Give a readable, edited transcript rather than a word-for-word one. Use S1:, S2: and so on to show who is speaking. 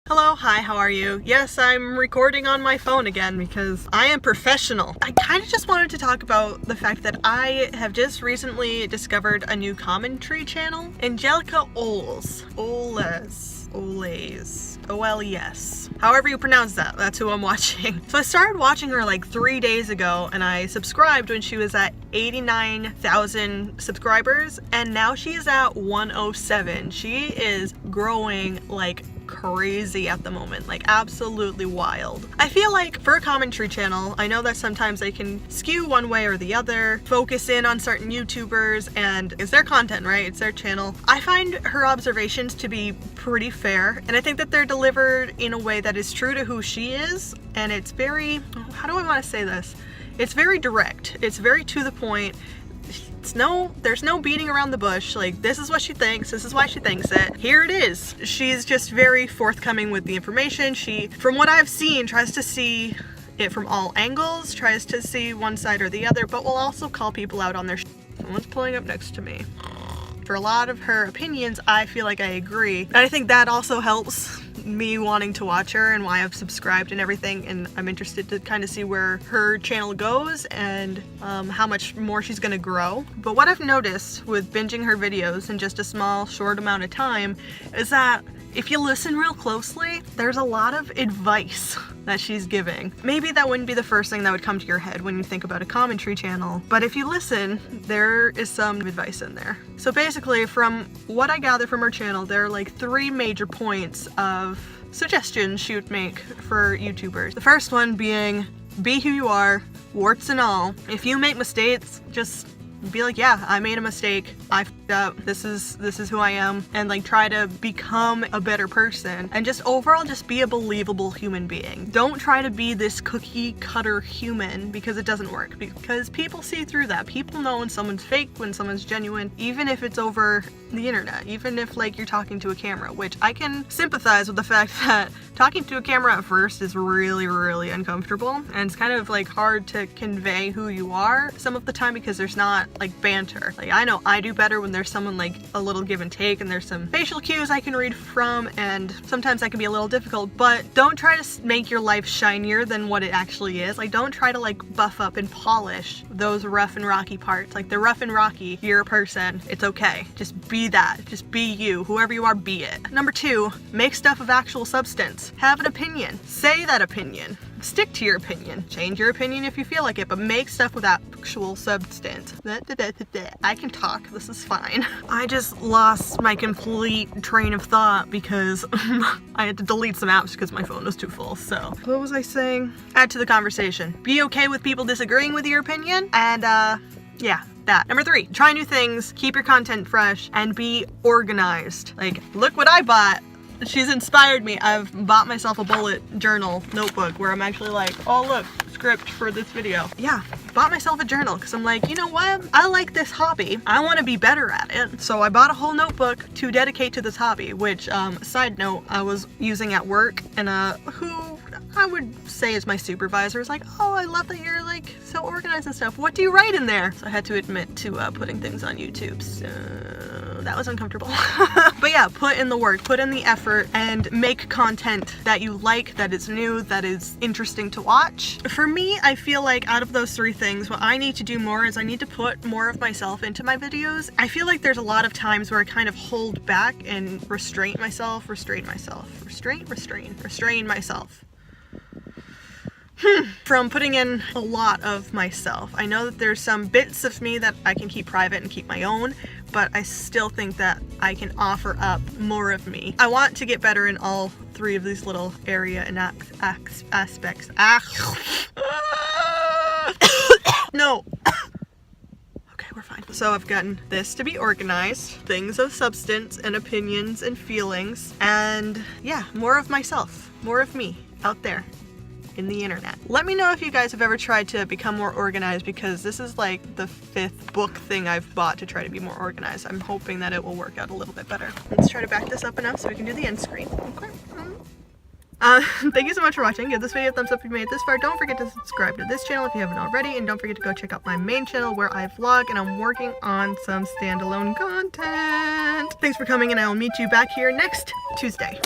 S1: Hello, hi, how are you? Yes, I'm recording on my phone again because I am professional. I kind of just wanted to talk about the fact that I have just recently discovered a new commentary channel. Angelika Oles. O-L-E-S. However you pronounce that, that's who I'm watching. So I started watching her like 3 days ago and I subscribed when she was at 89,000 subscribers and now she is at 107. She is growing like crazy at the moment, like absolutely wild. I feel like for a commentary channel, I know that sometimes they can skew one way or the other, focus in on certain YouTubers, and it's their content, right? It's their channel. I find her observations to be pretty fair, and I think that they're delivered in a way that is true to who she is, and it's very, how do I want to say this? It's very direct. It's very to the point. There's no beating around the bush, like this is what she thinks, this is why she thinks it, here it is. She's just very forthcoming with the information. She, from what I've seen, tries to see it from all angles, tries to see one side or the other, but will also call people out on their Someone's pulling up next to me. For a lot of her opinions, I feel like I agree. And I think that also helps me wanting to watch her and why I've subscribed and everything, and I'm interested to kind of see where her channel goes and how much more she's gonna grow. But what I've noticed with binging her videos in just a small, short amount of time is that if you listen real closely, there's a lot of advice that she's giving. Maybe that wouldn't be the first thing that would come to your head when you think about a commentary channel, but if you listen, there is some advice in there. So basically, from what I gather from her channel, there are like 3 major points of suggestions she would make for YouTubers. The first one being, be who you are, warts and all. If you make mistakes, just be like, yeah, I made a mistake, I f***ed up, this is who I am, and like try to become a better person, and just overall just be a believable human being. Don't try to be this cookie cutter human, because it doesn't work, because people see through that. People know when someone's fake, when someone's genuine, even if it's over the internet, even if like you're talking to a camera, which I can sympathize with the fact that talking to a camera at first is really, really uncomfortable, and it's kind of like hard to convey who you are some of the time because there's not like banter. Like I know I do better when there's someone like a little give and take and there's some facial cues I can read from, and sometimes that can be a little difficult, but don't try to make your life shinier than what it actually is. Like don't try to like buff up and polish those rough and rocky parts. Like they're rough and rocky, you're a person, it's okay. Just be that, just be you, whoever you are, be it. Number 2, make stuff of actual substance. Have an opinion, say that opinion. Stick to your opinion. Change your opinion if you feel like it, but make stuff with actual substance. I can talk, this is fine. I just lost my complete train of thought because I had to delete some apps because my phone was too full. So, what was I saying? Add to the conversation. Be okay with people disagreeing with your opinion, and yeah. That. Number 3, try new things, keep your content fresh, and be organized. Like, look what I bought. She's inspired me. I've bought myself a bullet journal notebook where I'm actually like, oh look, script for this video. Yeah, bought myself a journal because I'm like, you know what? I like this hobby. I want to be better at it. So I bought a whole notebook to dedicate to this hobby, which, side note, I was using at work, and who I would say is my supervisor was like, oh, I love that you're like so organized and stuff. What do you write in there? So I had to admit to putting things on YouTube. So that was uncomfortable. But yeah, put in the work, put in the effort, and make content that you like, that is new, that is interesting to watch. For me, I feel like out of those 3 things, what I need to do more is I need to put more of myself into my videos. I feel like there's a lot of times where I kind of hold back and restrain myself. From putting in a lot of myself. I know that there's some bits of me that I can keep private and keep my own, but I still think that I can offer up more of me. I want to get better in all 3 of these little area and aspects. No. Okay, we're fine. So I've gotten this to be organized, things of substance and opinions and feelings, and yeah, more of myself, more of me out there in the internet. Let me know if you guys have ever tried to become more organized, because this is like the 5th book thing I've bought to try to be more organized. I'm hoping that it will work out a little bit better. Let's try to back this up enough so we can do the end screen. Okay. Thank you so much for watching. Give this video a thumbs up if you made it this far. Don't forget to subscribe to this channel if you haven't already, and don't forget to go check out my main channel where I vlog and I'm working on some standalone content. Thanks for coming, and I will meet you back here next Tuesday.